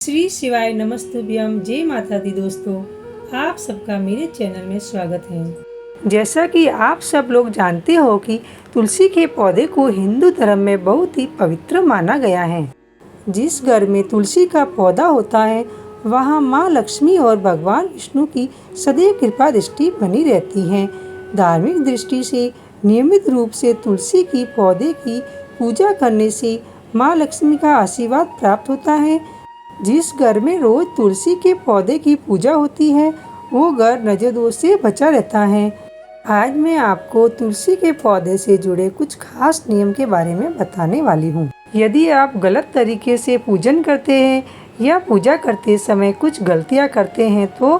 श्री शिवाय नमस्तुभ्यम। जय माता दी। दोस्तों, आप सबका मेरे चैनल में स्वागत है। जैसा कि आप सब लोग जानते हो कि तुलसी के पौधे को हिंदू धर्म में बहुत ही पवित्र माना गया है। जिस घर में तुलसी का पौधा होता है वहाँ माँ लक्ष्मी और भगवान विष्णु की सदैव कृपा दृष्टि बनी रहती है। धार्मिक दृष्टि से नियमित रूप से तुलसी की पौधे की पूजा करने से माँ लक्ष्मी का आशीर्वाद प्राप्त होता है। जिस घर में रोज तुलसी के पौधे की पूजा होती है वो घर नजर दोष से बचा रहता है। आज मैं आपको तुलसी के पौधे से जुड़े कुछ खास नियम के बारे में बताने वाली हूँ। यदि आप गलत तरीके से पूजन करते हैं या पूजा करते समय कुछ गलतियाँ करते हैं तो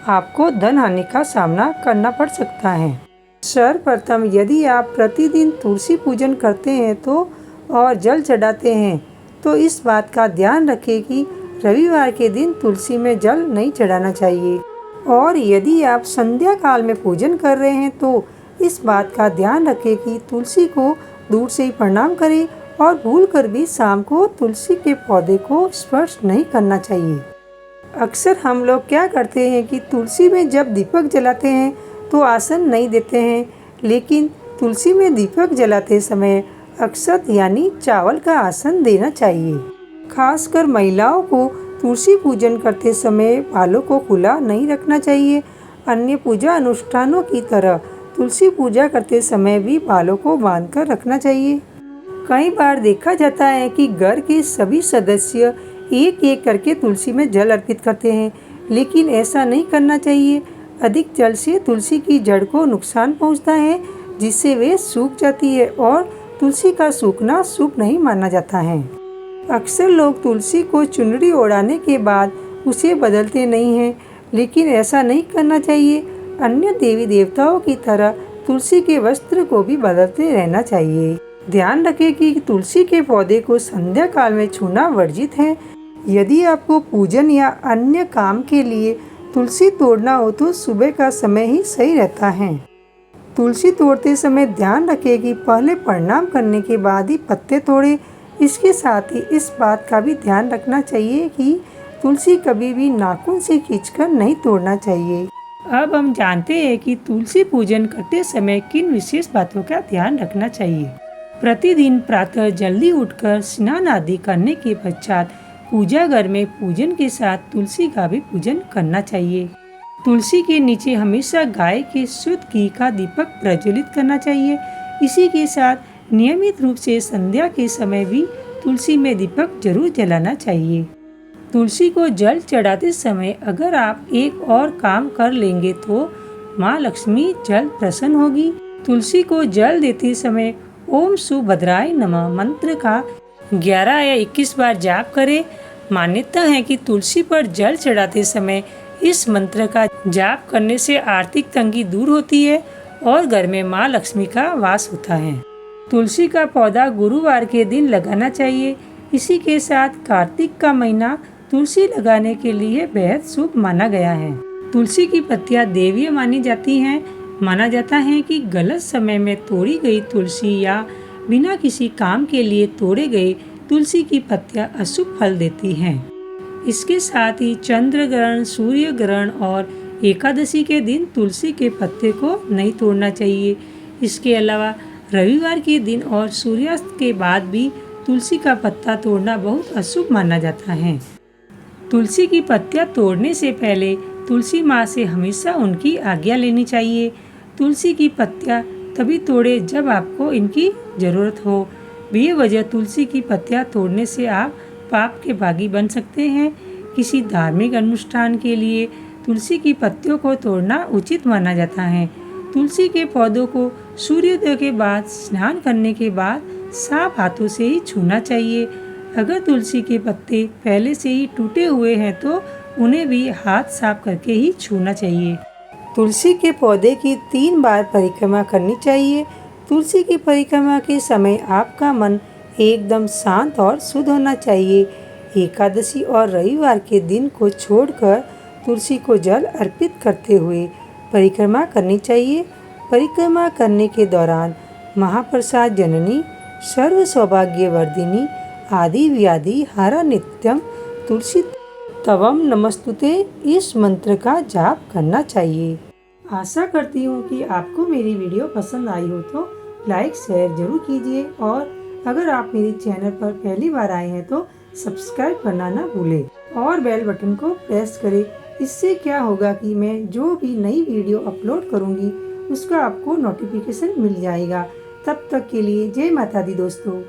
आपको धन हानि का सामना करना पड़ सकता है। सर्वप्रथम, यदि आप प्रतिदिन तुलसी पूजन करते हैं तो और जल चढ़ाते हैं तो इस बात का ध्यान रखें कि रविवार के दिन तुलसी में जल नहीं चढ़ाना चाहिए। और यदि आप संध्या काल में पूजन कर रहे हैं तो इस बात का ध्यान रखें कि तुलसी को दूर से ही प्रणाम करें और भूलकर भी शाम को तुलसी के पौधे को स्पर्श नहीं करना चाहिए। अक्सर हम लोग क्या करते हैं कि तुलसी में जब दीपक जलाते हैं तो आसन नहीं देते हैं, लेकिन तुलसी में दीपक जलाते समय अक्षत यानी चावल का आसन देना चाहिए। खासकर महिलाओं को तुलसी पूजन करते समय बालों को खुला नहीं रखना चाहिए। अन्य पूजा अनुष्ठानों की तरह तुलसी पूजा करते समय भी बालों को बांधकर रखना चाहिए। कई बार देखा जाता है कि घर के सभी सदस्य एक एक करके तुलसी में जल अर्पित करते हैं, लेकिन ऐसा नहीं करना चाहिए। अधिक जल से तुलसी की जड़ को नुकसान पहुंचता है, जिससे वे सूख जाती है और तुलसी का सूखना शुभ नहीं माना जाता है। अक्सर लोग तुलसी को चुनरी ओढ़ाने के बाद उसे बदलते नहीं हैं, लेकिन ऐसा नहीं करना चाहिए। अन्य देवी देवताओं की तरह तुलसी के वस्त्र को भी बदलते रहना चाहिए। ध्यान रखें कि तुलसी के पौधे को संध्या काल में छूना वर्जित है। यदि आपको पूजन या अन्य काम के लिए तुलसी तोड़ना हो तो सुबह का समय ही सही रहता है। तुलसी तोड़ते समय ध्यान रखें कि पहले प्रणाम करने के बाद ही पत्ते तोड़ें। इसके साथ ही इस बात का भी ध्यान रखना चाहिए कि तुलसी कभी भी नाखून से खींचकर नहीं तोड़ना चाहिए। अब हम जानते हैं कि तुलसी पूजन करते समय किन विशेष बातों का ध्यान रखना चाहिए। प्रतिदिन प्रातः जल्दी उठकर स्नान आदि करने के पश्चात पूजा घर में पूजन के साथ तुलसी का भी पूजन करना चाहिए। तुलसी के नीचे हमेशा गाय के शुद्ध घी का दीपक प्रज्वलित करना चाहिए। इसी के साथ नियमित रूप से संध्या के समय भी तुलसी में दीपक जरूर जलाना चाहिए। तुलसी को जल चढ़ाते समय अगर आप एक और काम कर लेंगे तो माँ लक्ष्मी जल्द प्रसन्न होगी। तुलसी को जल देते समय ओम सुभद्राय नमः मंत्र का 11 या 21 बार जाप करें। मान्यता है कि तुलसी पर जल चढ़ाते समय इस मंत्र का जाप करने से आर्थिक तंगी दूर होती है और घर में माँ लक्ष्मी का वास होता है। तुलसी का पौधा गुरुवार के दिन लगाना चाहिए। इसी के साथ कार्तिक का महीना तुलसी लगाने के लिए बेहद शुभ माना गया है। तुलसी की पत्तियां देवीय मानी जाती हैं। माना जाता है कि गलत समय में तोड़ी गई तुलसी या बिना किसी काम के लिए तोड़े गए तुलसी की पत्तियां अशुभ फल देती हैं। इसके साथ ही चंद्र ग्रहण, सूर्य ग्रहण और एकादशी के दिन तुलसी के पत्ते को नहीं तोड़ना चाहिए। इसके अलावा रविवार के दिन और सूर्यास्त के बाद भी तुलसी का पत्ता तोड़ना बहुत अशुभ माना जाता है। तुलसी की पत्तियां तोड़ने से पहले तुलसी माँ से हमेशा उनकी आज्ञा लेनी चाहिए। तुलसी की पत्तियां तभी तोड़े जब आपको इनकी जरूरत हो। बेवजह तुलसी की पत्तियां तोड़ने से आप पाप के भागी बन सकते हैं। किसी धार्मिक अनुष्ठान के लिए तुलसी की पत्तियों को तोड़ना उचित माना जाता है। तुलसी के पौधों को सूर्योदय के बाद स्नान करने के बाद साफ हाथों से ही छूना चाहिए। अगर तुलसी के पत्ते पहले से ही टूटे हुए हैं तो उन्हें भी हाथ साफ करके ही छूना चाहिए। तुलसी के पौधे की 3 बार परिक्रमा करनी चाहिए। तुलसी की परिक्रमा के समय आपका मन एकदम शांत और शुद्ध होना चाहिए। एकादशी और रविवार के दिन को छोड़कर तुलसी को जल अर्पित करते हुए परिक्रमा करनी चाहिए। परिक्रमा करने के दौरान महाप्रसाद जननी, सर्व सौभाग्यवर्धिनी, आदि व्याधि हारा नित्यम तुलसी तवम नमस्तुते इस मंत्र का जाप करना चाहिए। आशा करती हूँ कि आपको मेरी वीडियो पसंद आई हो तो लाइक शेयर जरूर कीजिए और अगर आप मेरे चैनल पर पहली बार आए हैं तो सब्सक्राइब करना ना भूलें और बेल बटन को प्रेस करें। इससे क्या होगा कि मैं जो भी नई वीडियो अपलोड करूँगी उसका आपको नोटिफिकेशन मिल जाएगा। तब तक के लिए जय माता दी दोस्तों।